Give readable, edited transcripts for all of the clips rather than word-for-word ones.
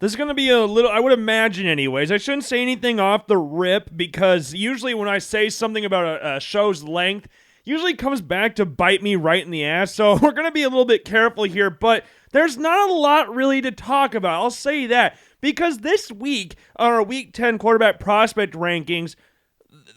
This is going to be a little, I would imagine anyways. I shouldn't say anything off the rip because usually when I say something about a show's length, usually comes back to bite me right in the ass. So we're going to be a little bit careful here, but there's not a lot really to talk about. I'll say that because this week on our Week 10 quarterback prospect rankings,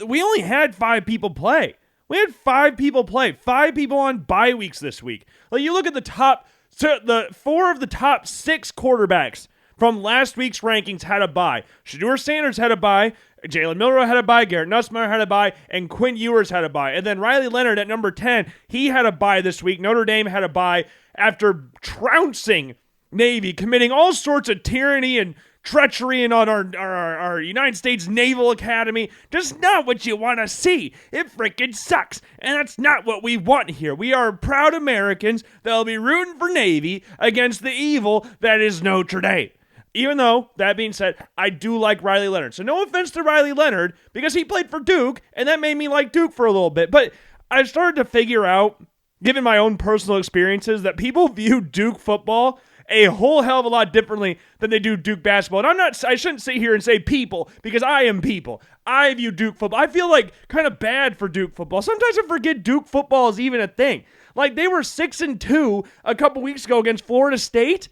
we only had 5 people play. We had 5 people play. 5 people on bye weeks this week. Like you look at the 4 of the top 6 quarterbacks from last week's rankings had a bye. Shedeur Sanders had a bye. Jalen Milroe had a bye. Garrett Nussmeier had a bye. And Quinn Ewers had a bye. And then Riley Leonard at number 10, he had a bye this week. Notre Dame had a bye after trouncing Navy, committing all sorts of tyranny and treachery and on our United States Naval Academy. Just not what you want to see. It freaking sucks. And that's not what we want here. We are proud Americans that'll be rooting for Navy against the evil that is Notre Dame. Even though, that being said, I do like Riley Leonard. So no offense to Riley Leonard, because he played for Duke, and that made me like Duke for a little bit. But I started to figure out, given my own personal experiences, that people view Duke football a whole hell of a lot differently than they do Duke basketball. And I shouldn't sit here and say people, because I am people. I view Duke football. I feel like kind of bad for Duke football. Sometimes I forget Duke football is even a thing. Like they were 6-2 a couple weeks ago against Florida State.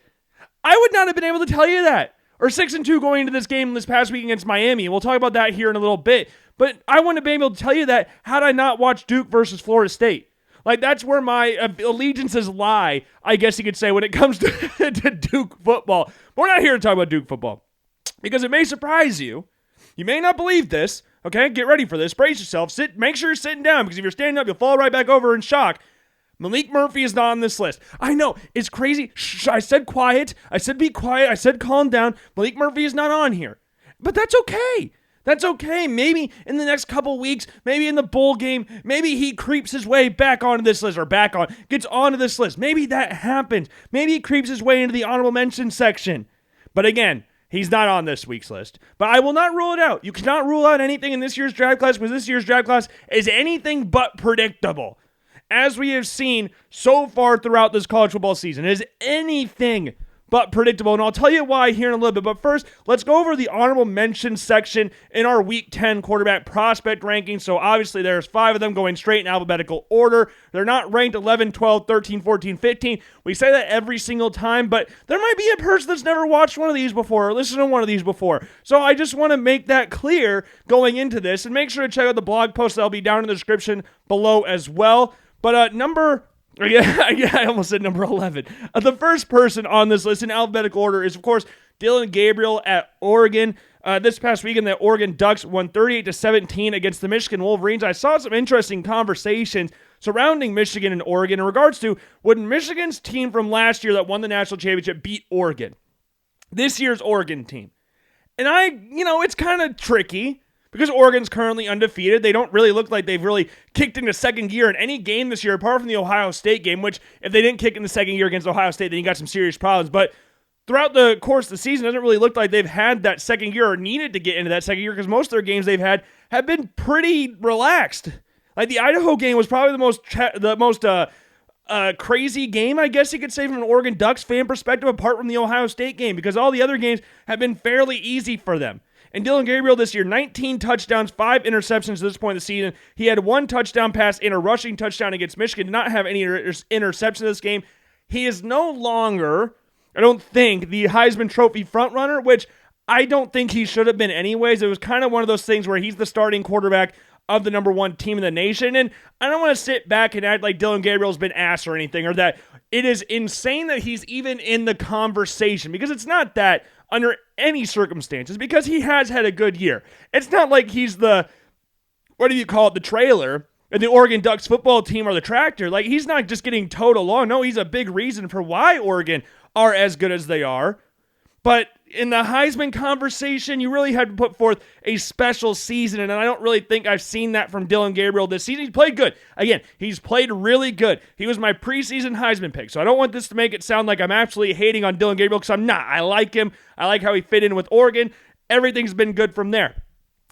I would not have been able to tell you that. Or 6-2 going into this game this past week against Miami. We'll talk about that here in a little bit. But I wouldn't have been able to tell you that had I not watched Duke versus Florida State. Like, that's where my allegiances lie, I guess you could say, when it comes to, to Duke football. But we're not here to talk about Duke football. Because it may surprise you. You may not believe this. Okay, get ready for this. Brace yourself. Make sure you're sitting down, because if you're standing up, you'll fall right back over in shock. Malik Murphy is not on this list. I know, it's crazy. Shh, I said quiet. I said be quiet. I said calm down. Malik Murphy is not on here. But that's okay. That's okay. Maybe in the next couple weeks, maybe in the bowl game, maybe he creeps his way back onto this list, or gets onto this list. Maybe that happens. Maybe he creeps his way into the honorable mention section. But again, he's not on this week's list. But I will not rule it out. You cannot rule out anything in this year's draft class, because this year's draft class is anything but predictable. As we have seen so far throughout this college football season, it is anything but predictable. And I'll tell you why here in a little bit. But first, let's go over the honorable mention section in our Week 10 quarterback prospect rankings. So obviously there's 5 of them going straight in alphabetical order. They're not ranked 11, 12, 13, 14, 15. We say that every single time, but there might be a person that's never watched one of these before or listened to one of these before. So I just want to make that clear going into this, and make sure to check out the blog post that'll be down in the description below as well. But I almost said number 11. The first person on this list in alphabetical order is, of course, Dillon Gabriel at Oregon. This past weekend, the Oregon Ducks won 38-17 against the Michigan Wolverines. I saw some interesting conversations surrounding Michigan and Oregon in regards to when Michigan's team from last year that won the national championship beat Oregon. This year's Oregon team. And it's kind of tricky, because Oregon's currently undefeated. They don't really look like they've really kicked into second gear in any game this year, apart from the Ohio State game, which if they didn't kick in the second gear against Ohio State, then you got some serious problems. But throughout the course of the season, it doesn't really look like they've had that second gear or needed to get into that second gear, because most of their games they've had have been pretty relaxed. Like the Idaho game was probably the most crazy game, I guess you could say, from an Oregon Ducks fan perspective, apart from the Ohio State game, because all the other games have been fairly easy for them. And Dillon Gabriel this year, 19 touchdowns, 5 interceptions at this point in the season. He had 1 touchdown pass and a rushing touchdown against Michigan. Did not have any interceptions in this game. He is no longer, I don't think, the Heisman Trophy frontrunner, which I don't think he should have been anyways. It was kind of one of those things where he's the starting quarterback of the number 1 team in the nation. And I don't want to sit back and act like Dillon Gabriel's been ass or anything, or that it is insane that he's even in the conversation, because it's not that under any circumstances, because he has had a good year. It's not like he's the trailer, and the Oregon Ducks football team or the tractor. Like, he's not just getting towed along. No, he's a big reason for why Oregon are as good as they are. But in the Heisman conversation, you really had to put forth a special season, and I don't really think I've seen that from Dillon Gabriel this season. He's played good. Again, he's played really good. He was my preseason Heisman pick, so I don't want this to make it sound like I'm absolutely hating on Dillon Gabriel, because I'm not. I like him. I like how he fit in with Oregon. Everything's been good from there.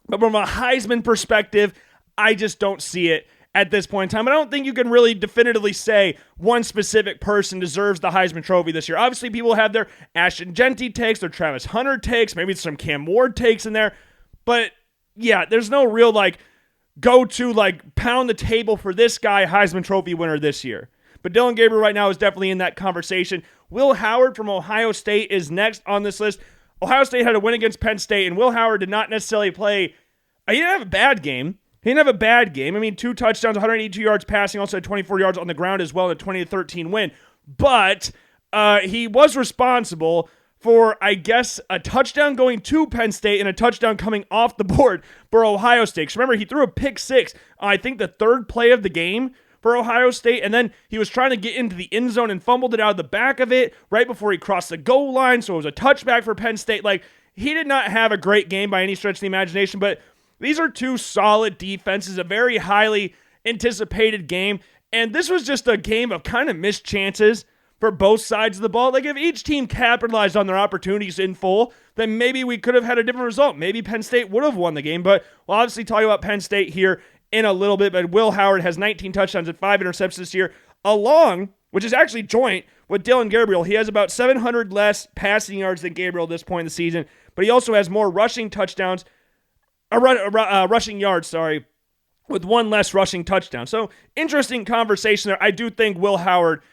But from a Heisman perspective, I just don't see it at this point in time. I don't think you can really definitively say one specific person deserves the Heisman Trophy this year. Obviously, people have their Ashton Genty takes, their Travis Hunter takes, maybe some Cam Ward takes in there. But yeah, there's no real go to pound the table for this guy Heisman Trophy winner this year. But Dillon Gabriel right now is definitely in that conversation. Will Howard from Ohio State is next on this list. Ohio State had a win against Penn State, and Will Howard did not necessarily play. He didn't have a bad game. I mean, 2 touchdowns, 182 yards passing, also had 24 yards on the ground as well in a 20-13 win. But he was responsible for, I guess, a touchdown going to Penn State and a touchdown coming off the board for Ohio State. Because remember, he threw a pick 6 on, I think, the 3rd play of the game for Ohio State, and then he was trying to get into the end zone and fumbled it out of the back of it right before he crossed the goal line, so it was a touchback for Penn State. He did not have a great game by any stretch of the imagination, but these are 2 solid defenses, a very highly anticipated game, and this was just a game of kind of missed chances for both sides of the ball. If each team capitalized on their opportunities in full, then maybe we could have had a different result. Maybe Penn State would have won the game, but we'll obviously talk about Penn State here in a little bit. But Will Howard has 19 touchdowns and 5 interceptions this year, which is actually joint with Dillon Gabriel. He has about 700 less passing yards than Gabriel at this point in the season, but he also has more rushing touchdowns, rushing yards, with 1 less rushing touchdown. So interesting conversation there. I do think Will Howard,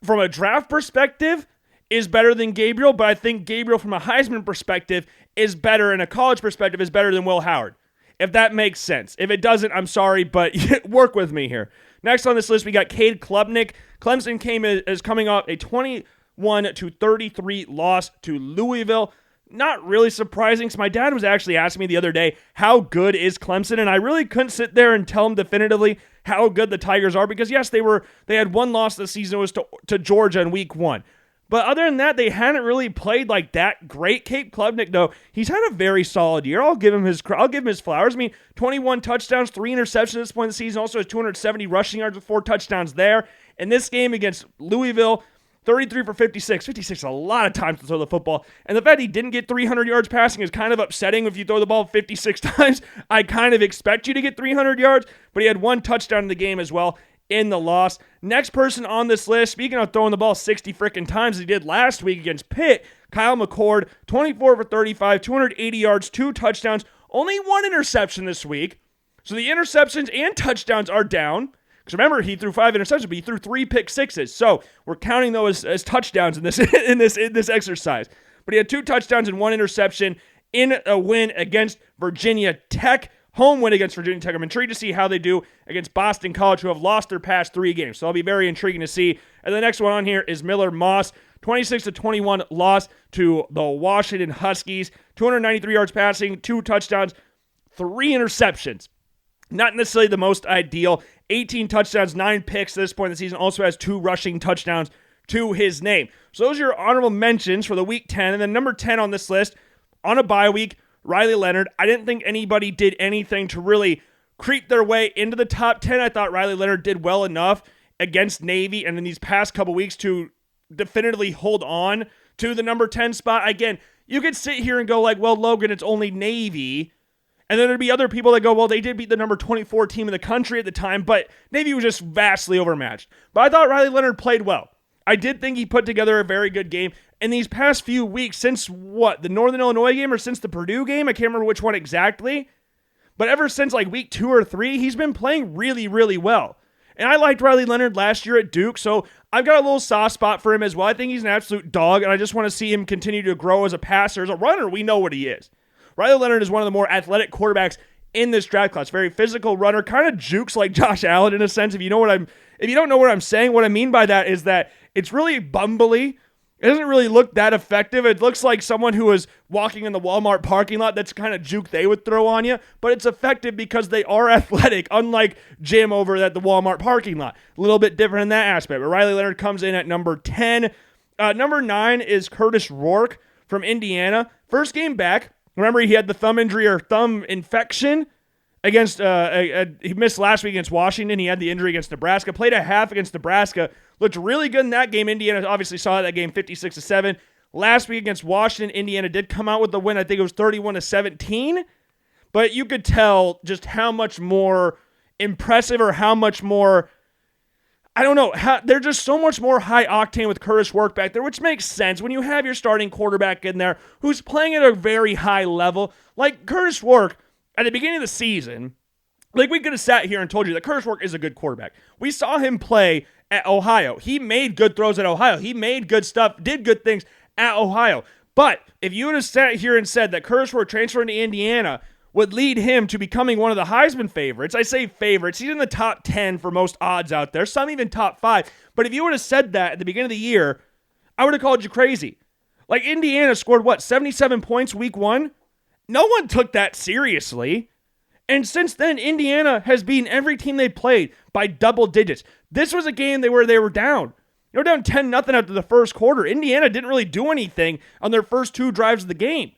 from a draft perspective, is better than Gabriel, but I think Gabriel from a Heisman perspective is better, and a college perspective is better than Will Howard. If that makes sense. If it doesn't, I'm sorry, but work with me here. Next on this list, we got Cade Klubnik. Clemson is coming off a 21-33 loss to Louisville. Not really surprising, because my dad was actually asking me the other day, how good is Clemson? And I really couldn't sit there and tell him definitively how good the Tigers are, because yes, they had 1 loss this season. It was to Georgia in week 1. But other than that, they hadn't really played that great. Cade Klubnik, though, he's had a very solid year. I'll give him his flowers. I mean, 21 touchdowns, 3 interceptions at this point in the season. Also has 270 rushing yards with 4 touchdowns there. In this game against Louisville, 33 for 56. 56 is a lot of times to throw the football. And the fact he didn't get 300 yards passing is kind of upsetting. If you throw the ball 56 times, I kind of expect you to get 300 yards. But he had 1 touchdown in the game as well in the loss. Next person on this list, speaking of throwing the ball 60 freaking times as he did last week against Pitt, Kyle McCord, 24 for 35, 280 yards, 2 touchdowns, only 1 interception this week. So the interceptions and touchdowns are down. Because remember, he threw 5 interceptions, but he threw 3 pick 6s. So we're counting those as touchdowns in this in this exercise. But he had 2 touchdowns and 1 interception in a win against Virginia Tech. Home win against Virginia Tech. I'm intrigued to see how they do against Boston College, who have lost their past 3 games. So I'll be very intriguing to see. And the next one on here is Miller Moss. 26-21 loss to the Washington Huskies. 293 yards passing, 2 touchdowns, 3 interceptions. Not necessarily the most ideal. 18 touchdowns, 9 picks at this point in the season. Also has 2 rushing touchdowns to his name. So those are your honorable mentions for the Week 10. And then number 10 on this list, on a bye week, Riley Leonard. I didn't think anybody did anything to really creep their way into the top 10. I thought Riley Leonard did well enough against Navy and in these past couple weeks to definitively hold on to the number 10 spot. Again, you could sit here and go well, Logan, it's only Navy. And then there'd be other people that go, well, they did beat the number 24 team in the country at the time, but Navy was just vastly overmatched. But I thought Riley Leonard played well. I did think he put together a very good game. In these past few weeks, since the Northern Illinois game or since the Purdue game, I can't remember which one exactly, but ever since week 2 or 3, he's been playing really, really well. And I liked Riley Leonard last year at Duke, so I've got a little soft spot for him as well. I think he's an absolute dog, and I just want to see him continue to grow as a passer. As a runner, we know what he is. Riley Leonard is one of the more athletic quarterbacks in this draft class. Very physical runner, kind of jukes like Josh Allen in a sense. If you don't know what I'm saying, what I mean by that is that it's really bumbly. It doesn't really look that effective. It looks like someone who is walking in the Walmart parking lot. That's the kind of juke they would throw on you. But it's effective because they are athletic, unlike Jim over at the Walmart parking lot. A little bit different in that aspect. But Riley Leonard comes in at number 10. Number 9 is Curtis Rourke from Indiana. First game back. Remember, he had the thumb injury or thumb infection against, he missed last week against Washington. He had the injury against Nebraska. Played a half against Nebraska. Looked really good in that game. Indiana obviously saw that game 56-7. Last week against Washington, Indiana did come out with the win. I think it was 31-17. But you could tell just how much more impressive or how much more, I don't know, they're just so much more high octane with Curtis Work back there, which makes sense when you have your starting quarterback in there who's playing at a very high level. Like Curtis Work, at the beginning of the season, like we could have sat here and told you that Curtis Work is a good quarterback. We saw him play at Ohio. He made good throws at Ohio. He made good stuff, did good things at Ohio. But if you would have sat here and said that Curtis Work transferring to Indiana would lead him to becoming one of the Heisman favorites, I say favorites, he's in the top 10 for most odds out there, some even top 5. But if you would have said that at the beginning of the year, I would have called you crazy. Like Indiana scored, 77 points week 1? No one took that seriously. And since then, Indiana has beaten every team they played by double digits. This was a game where they were down. They were down 10-0 after the first quarter. Indiana didn't really do anything on their first 2 drives of the game.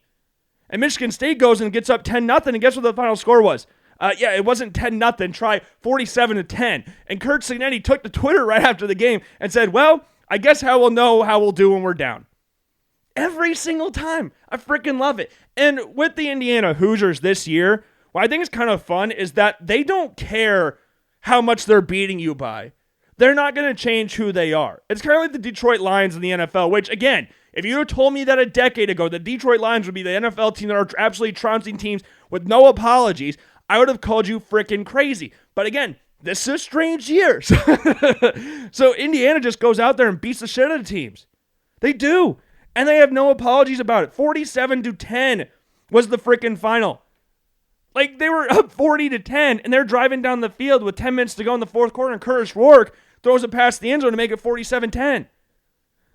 And Michigan State goes and gets up 10-0, and guess what the final score was? It wasn't 10-0, try 47-10. And Kurt Signetti took to Twitter right after the game and said, well, I guess we'll know how we'll do when we're down. Every single time. I freaking love it. And with the Indiana Hoosiers this year, what I think is kind of fun is that they don't care how much they're beating you by. They're not going to change who they are. It's kind of like the Detroit Lions in the NFL, which, again, if you had told me that a decade ago the Detroit Lions would be the NFL team that are absolutely trouncing teams with no apologies, I would have called you freaking crazy. But again, this is a strange year. So Indiana just goes out there and beats the shit out of teams. They do. And they have no apologies about it. 47-10 was the freaking final. Like, they were up 40-10, and they're driving down the field with 10 minutes to go in the fourth quarter, and Curtis Rourke throws it past the end zone to make it 47-10.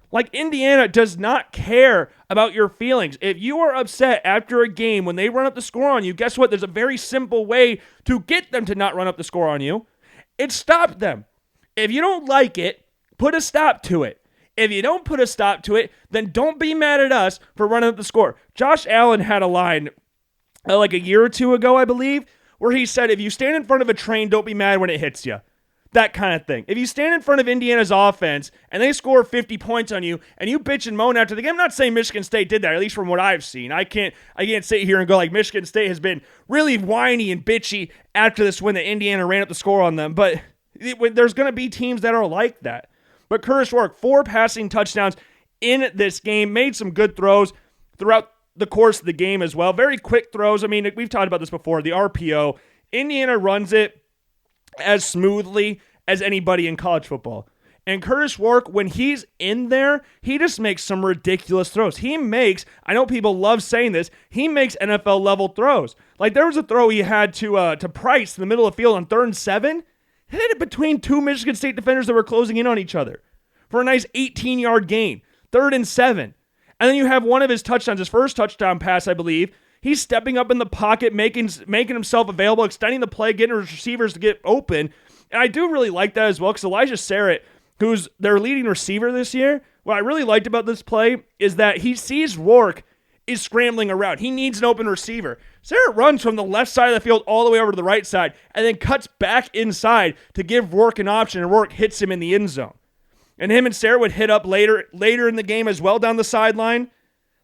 Like, Indiana does not care about your feelings. If you are upset after a game when they run up the score on you, guess what? There's a very simple way to get them to not run up the score on you. It's stop them. If you don't like it, put a stop to it. If you don't put a stop to it, then don't be mad at us for running up the score. Josh Allen had a line like a year or 2 ago, I believe, where he said, if you stand in front of a train, don't be mad when it hits you. That kind of thing. If you stand in front of Indiana's offense and they score 50 points on you and you bitch and moan after the game, I'm not saying Michigan State did that, at least from what I've seen. I can't sit here and go like Michigan State has been really whiny and bitchy after this win that Indiana ran up the score on them, but there's going to be teams that are like that. But Curtis Rourke, 4 passing touchdowns in this game, made some good throws throughout the course of the game as well. Very quick throws. I mean, we've talked about this before, the RPO. Indiana runs it as smoothly as anybody in college football. And Curtis Rourke, when he's in there, he just makes some ridiculous throws. He makes, I know people love saying this, he makes NFL-level throws. Like, there was a throw he had to Price in the middle of the field on 3rd and 7. He hit it between 2 Michigan State defenders that were closing in on each other for a nice 18-yard gain, 3rd and 7. And then you have one of his touchdowns, his first touchdown pass, I believe. He's stepping up in the pocket, making himself available, extending the play, getting his receivers to get open. And I do really like that as well, because Elijah Sarrett, who's their leading receiver this year, what I really liked about this play is that he sees Rourke is scrambling around. He needs an open receiver. Sarrett runs from the left side of the field all the way over to the right side and then cuts back inside to give Rourke an option, and Rourke hits him in the end zone. And him and Sarrett would hit up later in the game as well down the sideline,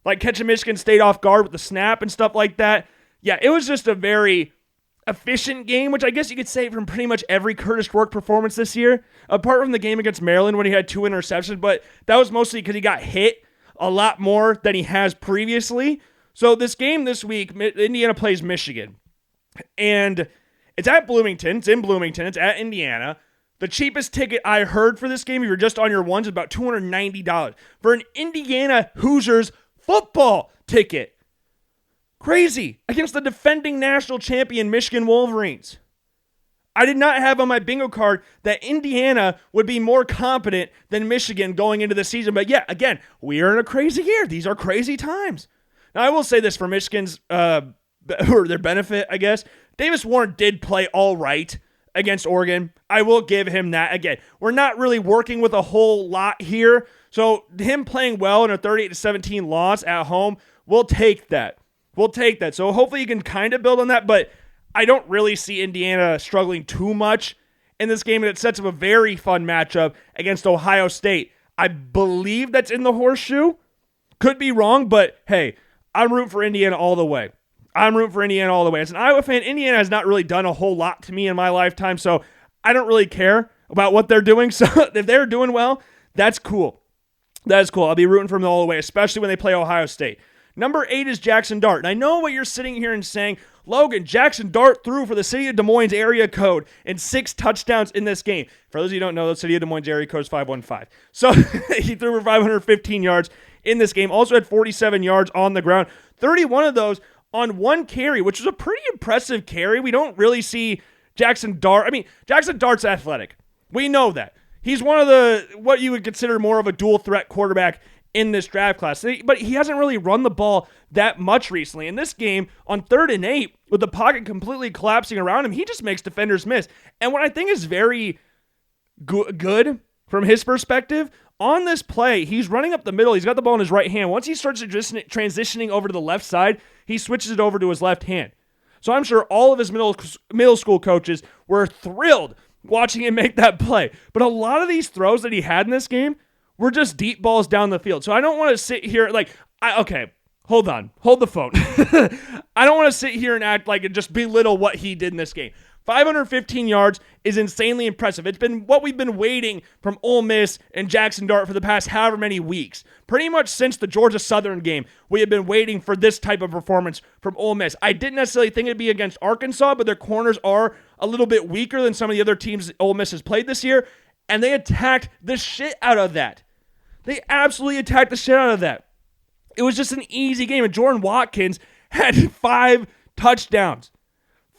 like catching Michigan State off guard with the snap and stuff like that. Yeah, it was just a very efficient game, which I guess you could say from pretty much every Curtis Rourke performance this year, apart from the game against Maryland when he had 2 interceptions, but that was mostly because he got hit a lot more than he has previously. So this game this week, Indiana plays Michigan, and it's at Bloomington. It's in Bloomington. It's at Indiana. The cheapest ticket I heard for this game, if you're just on your ones, is about $290 for an Indiana Hoosiers football ticket. Crazy. Against the defending national champion Michigan Wolverines. I did not have on my bingo card that Indiana would be more competent than Michigan going into the season. But yeah, again, we are in a crazy year. These are crazy times. Now, I will say this for Michigan's, or their benefit, I guess. Davis Warren did play all right against Oregon. I will give him that. Again, we're not really working with a whole lot here. So him playing well in a 38-17 loss at home, we'll take that. We'll take that. So hopefully you can kind of build on that, but I don't really see Indiana struggling too much in this game, and it sets up a very fun matchup against Ohio State. I believe that's in the Horseshoe. Could be wrong, but hey, I'm rooting for Indiana all the way. I'm rooting for Indiana all the way. As an Iowa fan, Indiana has not really done a whole lot to me in my lifetime, so I don't really care about what they're doing. So if they're doing well, that's cool. That is cool. I'll be rooting for them all the way, especially when they play Ohio State. Number 8 is Jackson Dart. And I know what you're sitting here and saying, Logan, Jackson Dart threw for the City of Des Moines area code and 6 touchdowns in this game. For those of you who don't know, the City of Des Moines area code is 515. So he threw for 515 yards in this game. Also had 47 yards on the ground. 31 of those on one carry, which was a pretty impressive carry. We don't really see Jackson Dart. I mean, Jackson Dart's athletic. We know that. He's one of what you would consider more of a dual threat quarterback in this draft class. But he hasn't really run the ball that much recently. In this game, on 3rd and 8, with the pocket completely collapsing around him, he just makes defenders miss. And what I think is very good from his perspective, on this play, he's running up the middle. He's got the ball in his right hand. Once he starts transitioning over to the left side, he switches it over to his left hand. So I'm sure all of his middle school coaches were thrilled watching him make that play. But a lot of these throws that he had in this game were just deep balls down the field. So I don't want to sit here okay, hold on. Hold the phone. I don't want to sit here and act like it just belittle what he did in this game. 515 yards is insanely impressive. It's been what we've been waiting from Ole Miss and Jackson Dart for the past however many weeks. Pretty much since the Georgia Southern game, we have been waiting for this type of performance from Ole Miss. I didn't necessarily think it'd be against Arkansas, but their corners are a little bit weaker than some of the other teams Ole Miss has played this year, and they attacked the shit out of that. They absolutely attacked the shit out of that. It was just an easy game, and Jordan Watkins had 5 touchdowns.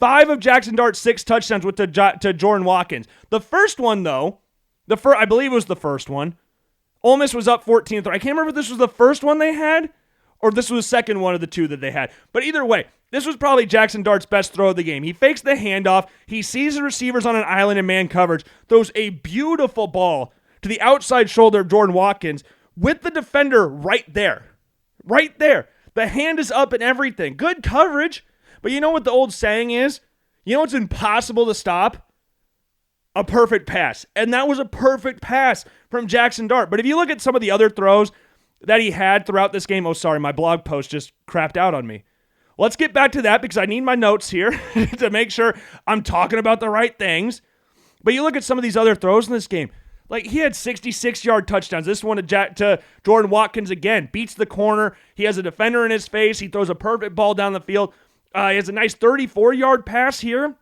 5 of Jackson Dart's 6 touchdowns went to Jordan Watkins. The first one, though, I believe it was the first one. Ole Miss was up 14-3. I can't remember if this was the first one they had or if this was the second one of the 2 that they had. But either way, this was probably Jackson Dart's best throw of the game. He fakes the handoff. He sees the receivers on an island in man coverage, throws a beautiful ball to the outside shoulder of Jordan Watkins with the defender right there. Right there. The hand is up and everything. Good coverage. But you know what the old saying is? You know what's impossible to stop? A perfect pass. And that was a perfect pass from Jackson Dart. But if you look at some of the other throws that he had throughout this game, oh, sorry, my blog post just crapped out on me. Let's get back to that because I need my notes here to make sure I'm talking about the right things. But you look at some of these other throws in this game. Like, he had 66-yard touchdowns. This one to Jordan Watkins again. Beats the corner. He has a defender in his face. He throws a perfect ball down the field. He has a nice 34-yard pass here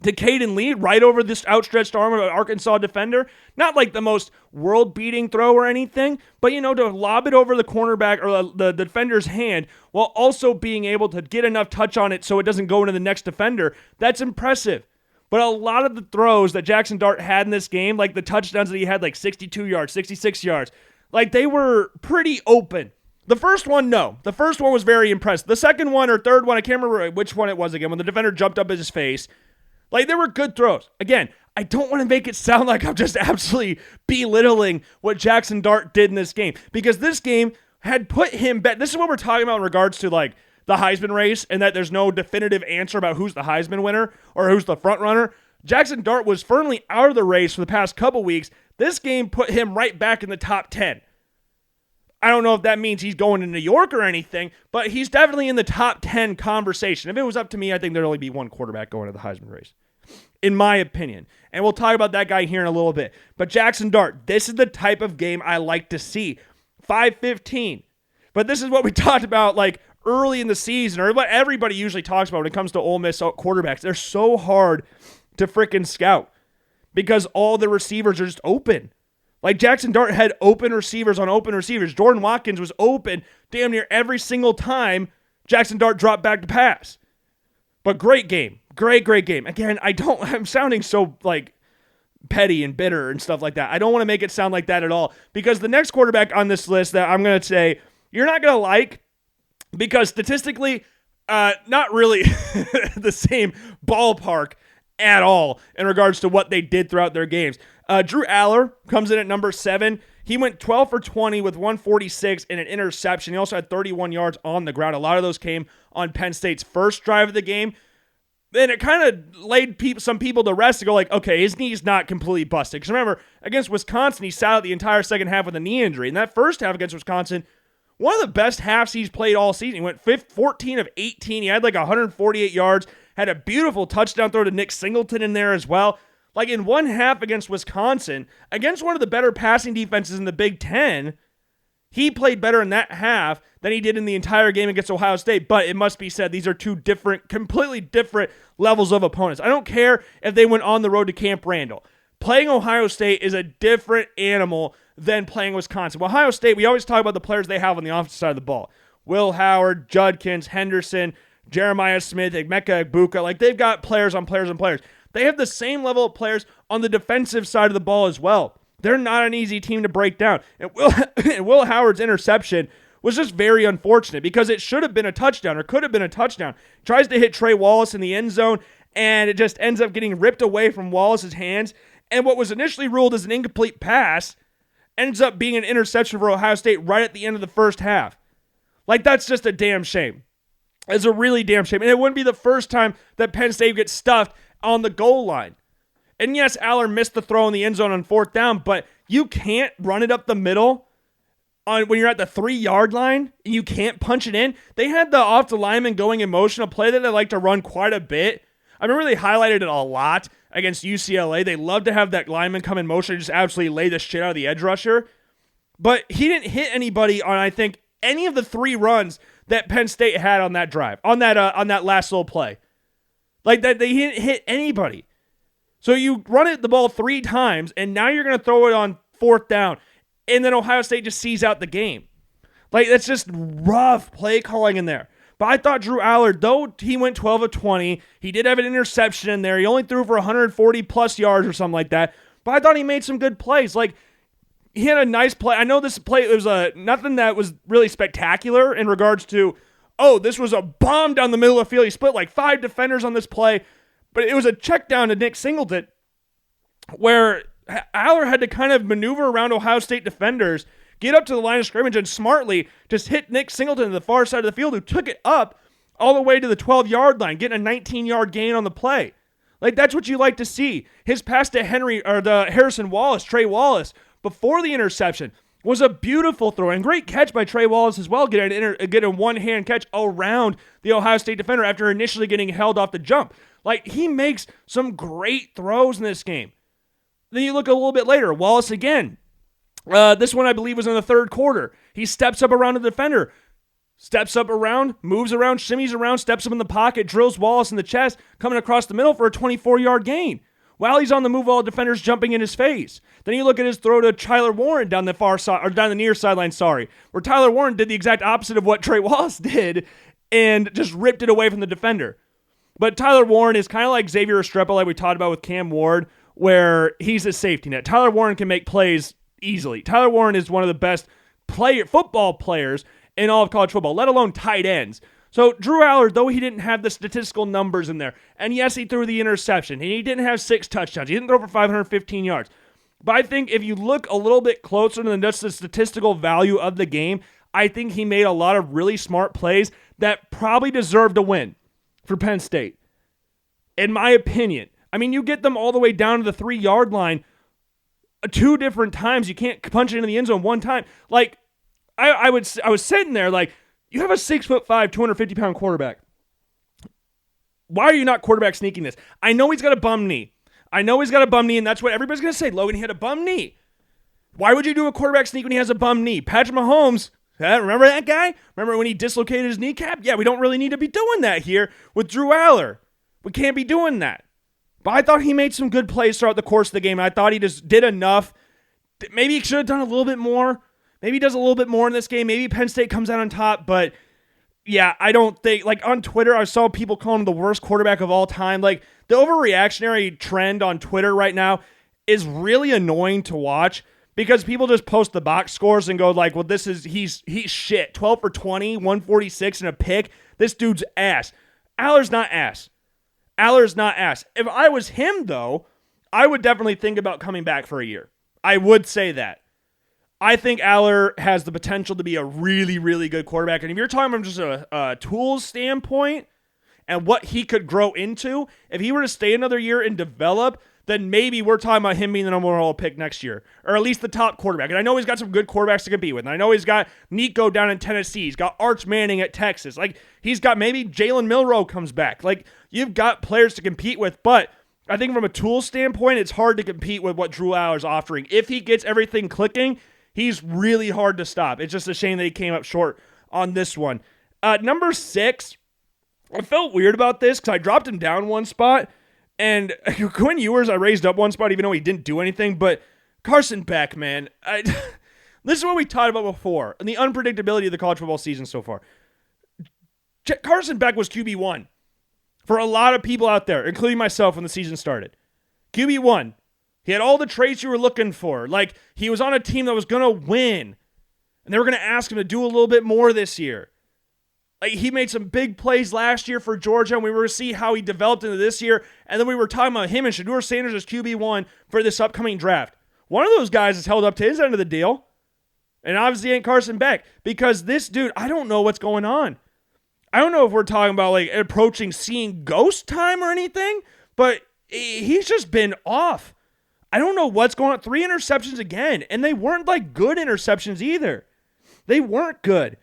to Caden Lee right over this outstretched arm of an Arkansas defender. Not like the most world-beating throw or anything, but, to lob it over the cornerback or the defender's hand while also being able to get enough touch on it so it doesn't go into the next defender, that's impressive. But a lot of the throws that Jackson Dart had in this game, like the touchdowns that he had, like 62 yards, 66 yards, like they were pretty open. The first one, no. The first one was very impressive. The second one or third one, I can't remember which one it was again, when the defender jumped up in his face. Like, they were good throws. Again, I don't want to make it sound like I'm just absolutely belittling what Jackson Dart did in this game. Because this game had put him back. This is what we're talking about in regards to, like, the Heisman race, and that there's no definitive answer about who's the Heisman winner or who's the front runner. Jackson Dart was firmly out of the race for the past couple weeks. This game put him right back in the top 10. I don't know if that means he's going to New York or anything, but he's definitely in the top 10 conversation. If it was up to me, I think there'd only be one quarterback going to the Heisman race, in my opinion. And we'll talk about that guy here in a little bit. But Jackson Dart, this is the type of game I like to see. 5-15. But this is what we talked about like early in the season, or what everybody usually talks about when it comes to Ole Miss quarterbacks. They're so hard to freaking scout because all the receivers are just open. Like, Jackson Dart had open receivers on open receivers. Jordan Watkins was open damn near every single time Jackson Dart dropped back to pass. But great game. Great game. Again, I'm sounding so, like, petty and bitter and stuff like that. I don't want to make it sound like that at all, because the next quarterback on this list that I'm going to say you're not going to like, because statistically, not really the same ballpark at all in regards to what they did throughout their games. Drew Aller comes in at number 7. He went 12 for 20 with 146 and an interception. He also had 31 yards on the ground. A lot of those came on Penn State's first drive of the game. Then it kind of laid some people to rest to go like, okay, his knee's not completely busted. Because remember, against Wisconsin, he sat out the entire second half with a knee injury. And that first half against Wisconsin one of the best halves he's played all season. He went 14 of 18. He had like 148 yards, had a beautiful touchdown throw to Nick Singleton in there as well. Like in one half against Wisconsin, against one of the better passing defenses in the Big Ten, he played better in that half than he did in the entire game against Ohio State. But it must be said, these are two different, completely different levels of opponents. I don't care if they went on the road to Camp Randall. Playing Ohio State is a different animal than playing Wisconsin. Well, Ohio State, we always talk about the players they have on the offensive side of the ball. Will Howard, Judkins, Henderson, Jeremiah Smith, Emeka Egbuka. Like, they've got players on players on players. They have the same level of players on the defensive side of the ball as well. They're not an easy team to break down. And Will Howard's interception was just very unfortunate because it should have been a touchdown or could have been a touchdown. Tries to hit Trey Wallace in the end zone, and it just ends up getting ripped away from Wallace's hands. And what was initially ruled as an incomplete pass ends up being an interception for Ohio State right at the end of the first half. Like, that's just a damn shame. It's a really damn shame. And it wouldn't be the first time that Penn State gets stuffed on the goal line. And yes, Aller missed the throw in the end zone on 4th down, but you can't run it up the middle when you're at the 3-yard line and you can't punch it in. They had the off the lineman going in motion, a play that they like to run quite a bit. I remember they highlighted it a lot against UCLA. They love to have that lineman come in motion and just absolutely lay the shit out of the edge rusher. But he didn't hit anybody on, I think, any of the 3 runs that Penn State had on that drive, on that last little play. Like, that they didn't hit anybody. So you run it the ball 3 times, and now you're going to throw it on 4th down, and then Ohio State just sees out the game. Like, that's just rough play calling in there. But I thought Drew Allard, though he went 12 of 20, he did have an interception in there. He only threw for 140-plus yards or something like that. But I thought he made some good plays. Like, he had a nice play. I know this play, it was nothing that was really spectacular in regards to, oh, this was a bomb down the middle of the field. He split like 5 defenders on this play. But it was a check down to Nick Singleton where Aller had to kind of maneuver around Ohio State defenders, get up to the line of scrimmage, and smartly just hit Nick Singleton to the far side of the field, who took it up all the way to the 12-yard line, getting a 19-yard gain on the play. Like, that's what you like to see. His pass to Harrison Wallace, Trey Wallace, before the interception was a beautiful throw and great catch by Trey Wallace as well. Get a one-hand catch around the Ohio State defender after initially getting held off the jump. Like, he makes some great throws in this game. Then you look a little bit later, Wallace again. This one, I believe, was in the 3rd quarter. He steps up around the defender, steps up around, moves around, shimmies around, steps up in the pocket, drills Wallace in the chest, coming across the middle for a 24-yard gain. While he's on the move, all defenders jumping in his face. Then you look at his throw to Tyler Warren down the far side, or down the near sideline, where Tyler Warren did the exact opposite of what Trey Wallace did and just ripped it away from the defender. But Tyler Warren is kind of like Xavier Restrepo, like we talked about with Cam Ward, where he's a safety net. Tyler Warren can make plays easily. Tyler Warren is one of the best football players in all of college football, let alone tight ends. So Drew Allard, though he didn't have the statistical numbers in there, and yes, he threw the interception, and he didn't have 6 touchdowns. He didn't throw for 515 yards. But I think if you look a little bit closer than just the statistical value of the game, I think he made a lot of really smart plays that probably deserved a win for Penn State, in my opinion. I mean, you get them all the way down to the 3-yard line 2 different times. You can't punch it into the end zone 1 time. Like, I was sitting there like, you have a 6'5", 250-pound quarterback. Why are you not quarterback sneaking this? I know he's got a bum knee. And that's what everybody's going to say. Logan, he had a bum knee. Why would you do a quarterback sneak when he has a bum knee? Patrick Mahomes, remember that guy? Remember when he dislocated his kneecap? Yeah, we don't really need to be doing that here with Drew Allard. We can't be doing that. But I thought he made some good plays throughout the course of the game. I thought he just did enough. Maybe he should have done a little bit more. Maybe he does a little bit more in this game. Maybe Penn State comes out on top. But yeah, I don't think, like on Twitter, I saw people calling him the worst quarterback of all time. Like, the overreactionary trend on Twitter right now is really annoying to watch because people just post the box scores and go like, well, he's shit. 12 for 20, 146 and a pick. This dude's ass. Allard's not ass. If I was him, though, I would definitely think about coming back for a year. I would say that. I think Allard has the potential to be a really, really good quarterback. And if you're talking from just a tools standpoint and what he could grow into, if he were to stay another year and develop, then maybe we're talking about him being the number 1 overall pick next year, or at least the top quarterback. And I know he's got some good quarterbacks to compete with. And I know he's got Nico down in Tennessee. He's got Arch Manning at Texas. Like, he's got maybe Jalen Milroe comes back. Like, you've got players to compete with, but I think from a tool standpoint, it's hard to compete with what Drew Aller's offering. If he gets everything clicking, he's really hard to stop. It's just a shame that he came up short on this one. Number 6, I felt weird about this because I dropped him down one spot. And Quinn Ewers, I raised up one spot even though he didn't do anything. But Carson Beck, man, this is what we talked about before and the unpredictability of the college football season so far. Carson Beck was QB1 for a lot of people out there, including myself when the season started. QB1. He had all the traits you were looking for. Like, he was on a team that was going to win. And they were going to ask him to do a little bit more this year. Like, he made some big plays last year for Georgia, and we were going to see how he developed into this year. And then we were talking about him and Shedeur Sanders as QB1 for this upcoming draft. One of those guys is held up to his end of the deal. And obviously ain't Carson Beck. Because this dude, I don't know what's going on. I don't know if we're talking about, like, approaching seeing ghost time or anything, but he's just been off. I don't know what's going on. 3 interceptions again, and they weren't, like, good interceptions either. They weren't good.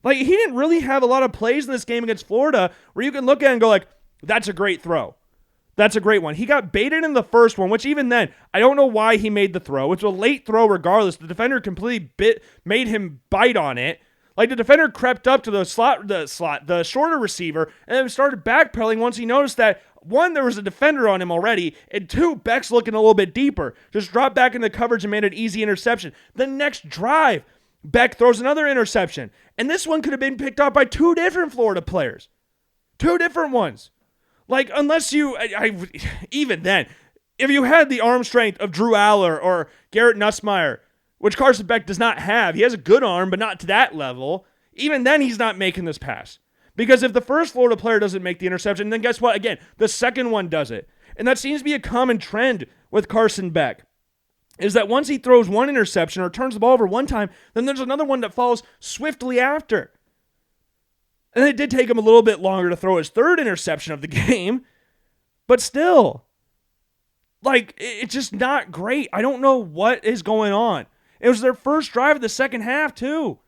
Like, he didn't really have a lot of plays in this game against Florida where you can look at it and go, like, that's a great throw. That's a great one. He got baited in the first one, which even then, I don't know why he made the throw. It's a late throw regardless. The defender completely made him bite on it. Like, the defender crept up to the shorter receiver, and then started backpedaling once he noticed that, 1, there was a defender on him already, and 2, Beck's looking a little bit deeper. Just dropped back into coverage and made an easy interception. The next drive, Beck throws another interception. And this one could have been picked up by 2 different Florida players. 2 different ones. Like, unless you, even then, if you had the arm strength of Drew Aller or Garrett Nussmeier, which Carson Beck does not have, he has a good arm, but not to that level, even then he's not making this pass. Because if the first Florida player doesn't make the interception, then guess what? Again, the second one does it. And that seems to be a common trend with Carson Beck. Is that once he throws one interception or turns the ball over one time, then there's another one that follows swiftly after. And it did take him a little bit longer to throw his 3rd interception of the game, but still, like, it's just not great. I don't know what is going on. It was their first drive of the second half, too.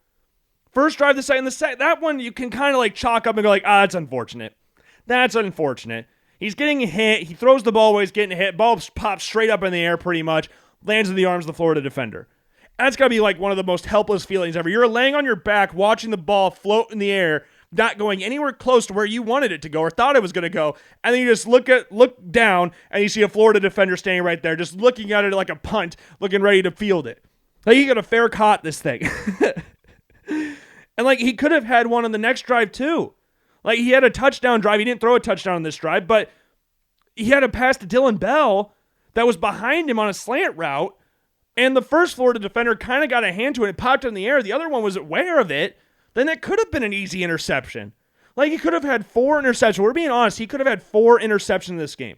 First drive of the second, that one you can kind of like chalk up and go like, that's unfortunate. That's unfortunate. He's getting hit. He throws the ball while he's getting hit. Ball pops straight up in the air pretty much. Lands in the arms of the Florida defender. That's got to be like one of the most helpless feelings ever. You're laying on your back watching the ball float in the air, not going anywhere close to where you wanted it to go or thought it was going to go, and then you just look down and you see a Florida defender standing right there just looking at it like a punt, looking ready to field it. Like, he got a fair caught this thing. And like, he could have had one on the next drive too. Like, he had a touchdown drive. He didn't throw a touchdown on this drive, but he had a pass to Dylan Bell that was behind him on a slant route, and the first Florida defender kind of got a hand to it. It popped in the air. The other one was aware of it. Then it could have been an easy interception. Like, he could have had 4 interceptions. We're being honest. He could have had 4 interceptions in this game.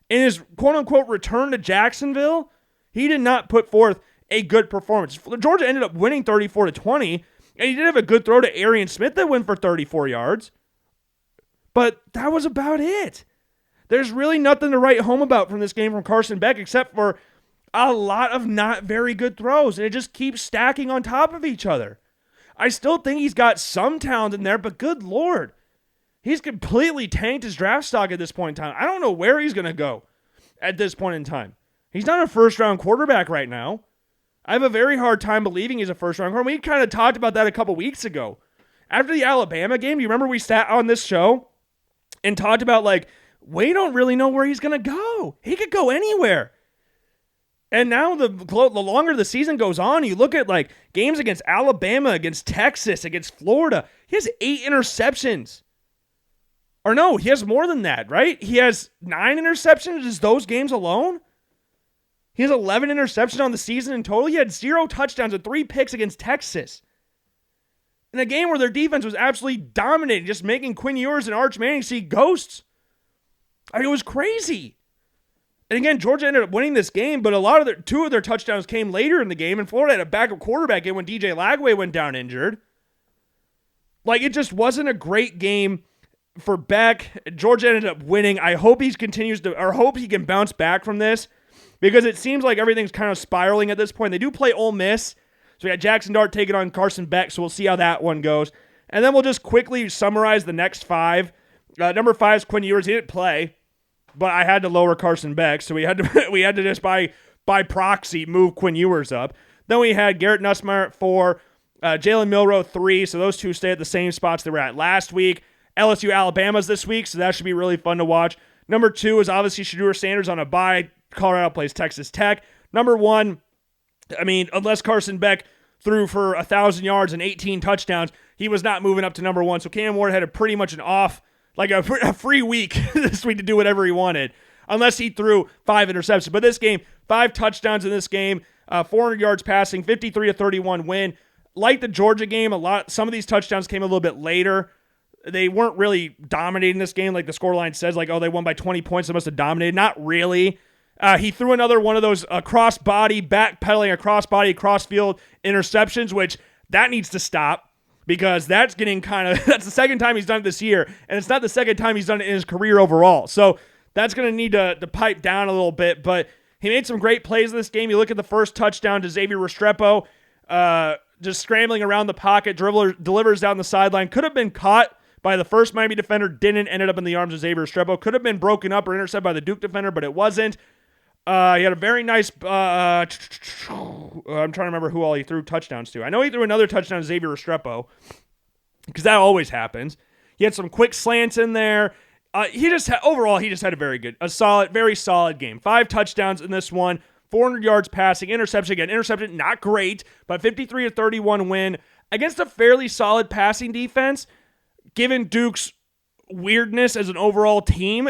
In his quote-unquote return to Jacksonville, he did not put forth a good performance. Georgia ended up winning 34-20, and he did have a good throw to Arian Smith that went for 34 yards. But that was about it. There's really nothing to write home about from this game from Carson Beck except for a lot of not very good throws, and it just keeps stacking on top of each other. I still think he's got some talent in there, but good Lord, he's completely tanked his draft stock at this point in time. I don't know where he's going to go at this point in time. He's not a first-round quarterback right now. I have a very hard time believing he's a first-round quarterback. We kind of talked about that a couple weeks ago. After the Alabama game, do you remember we sat on this show and talked about, like, we don't really know where he's going to go. He could go anywhere. And now the longer the season goes on, you look at like games against Alabama, against Texas, against Florida, he has 8 interceptions. Or no, he has more than that, right? He has 9 interceptions just those games alone. He has 11 interceptions on the season in total. He had 0 touchdowns and 3 picks against Texas. In a game where their defense was absolutely dominating, just making Quinn Ewers and Arch Manning see ghosts. I mean, it was crazy. And again, Georgia ended up winning this game, but 2 of their touchdowns came later in the game, and Florida had a backup quarterback in when DJ Lagway went down injured. Like, it just wasn't a great game for Beck. Georgia ended up winning. I hope he hope he can bounce back from this, because it seems like everything's kind of spiraling at this point. They do play Ole Miss, so we got Jackson Dart taking on Carson Beck, so we'll see how that one goes. And then we'll just quickly summarize the next 5. Number 5 is Quinn Ewers. He didn't play, but I had to lower Carson Beck, so we had to just by proxy move Quinn Ewers up. Then we had Garrett Nussmeier at 4, Jalen Milroe 3, so those two stay at the same spots they were at last week. LSU Alabama's this week, so that should be really fun to watch. Number 2 is obviously Shedeur Sanders on a bye. Colorado plays Texas Tech. Number 1, unless Carson Beck threw for 1,000 yards and 18 touchdowns, he was not moving up to number 1. So Cam Ward had pretty much a free week this week to do whatever he wanted, unless he threw 5 interceptions. But this game, 5 touchdowns in this game, 400 yards passing, 53-31 win. Like the Georgia game, some of these touchdowns came a little bit later. They weren't really dominating this game like the scoreline says, like, oh, they won by 20 points, they must have dominated. Not really. He threw another one of those backpedaling cross-field interceptions, which that needs to stop, because that's the second time he's done it this year, and it's not the second time he's done it in his career overall. So that's going to need to pipe down a little bit, but he made some great plays in this game. You look at the first touchdown to Xavier Restrepo, just scrambling around the pocket, delivers down the sideline. Could have been caught by the first Miami defender, ended up in the arms of Xavier Restrepo. Could have been broken up or intercepted by the Duke defender, but it wasn't. He had a very nice, I'm trying to remember who all he threw touchdowns to. I know he threw another touchdown to Xavier Restrepo, because that always happens. He had some quick slants in there. Overall, he just had very solid game. 5 touchdowns in this one, 400 yards passing, interception, not great, but 53-31 win against a fairly solid passing defense, given Duke's weirdness as an overall team.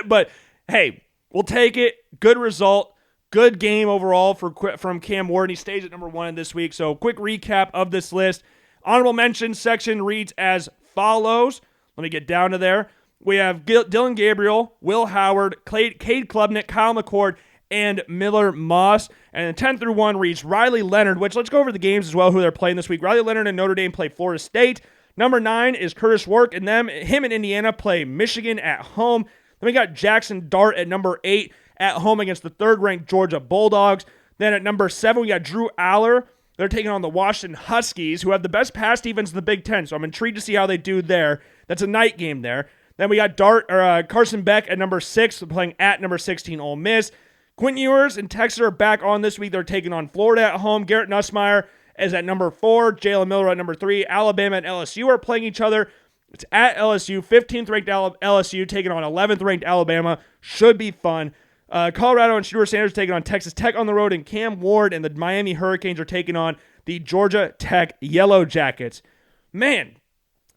But hey, we'll take it. Good result. Good game overall from Cam Ward. He stays at number 1 this week. So quick recap of this list. Honorable mention section reads as follows. Let me get down to there. We have Dylan Gabriel, Will Howard, Cade Klubnik, Kyle McCord, and Miller Moss. And then 10 through 1 reads Riley Leonard, which let's go over the games as well, who they're playing this week. Riley Leonard and Notre Dame play Florida State. Number 9 is Curtis Work, and him and Indiana play Michigan at home. Then we got Jackson Dart at number 8 at home against the 3rd-ranked Georgia Bulldogs. Then at number 7, we got Drew Aller. They're taking on the Washington Huskies, who have the best pass defense in the Big Ten, so I'm intrigued to see how they do there. That's a night game there. Then we got Carson Beck at number 6, playing at number 16 Ole Miss. Quinn Ewers and Texas are back on this week. They're taking on Florida at home. Garrett Nussmeier is at number 4. Jalen Milroe at number 3. Alabama and LSU are playing each other. It's at LSU. 15th-ranked LSU taking on 11th-ranked Alabama. Should be fun. Colorado and Shedeur Sanders taking on Texas Tech on the road, and Cam Ward and the Miami Hurricanes are taking on the Georgia Tech Yellow Jackets. Man,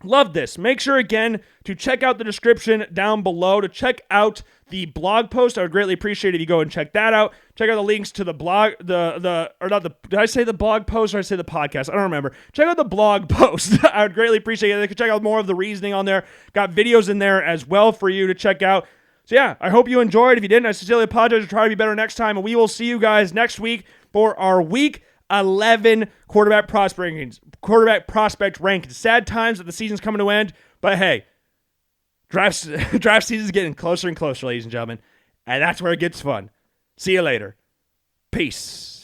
love this. Make sure, again, to check out the description down below, to check out the blog post. I would greatly appreciate it if you go and check that out. Check out the links to the blog, did I say the blog post or did I say the podcast? I don't remember. Check out the blog post. I would greatly appreciate it. You can check out more of the reasoning on there. Got videos in there as well for you to check out. So yeah, I hope you enjoyed. If you didn't, I sincerely apologize. I'll try to be better next time. And we will see you guys next week for our Week 11 quarterback prospect rankings. Sad times that the season's coming to end, but hey, draft season's getting closer and closer, ladies and gentlemen, and that's where it gets fun. See you later. Peace.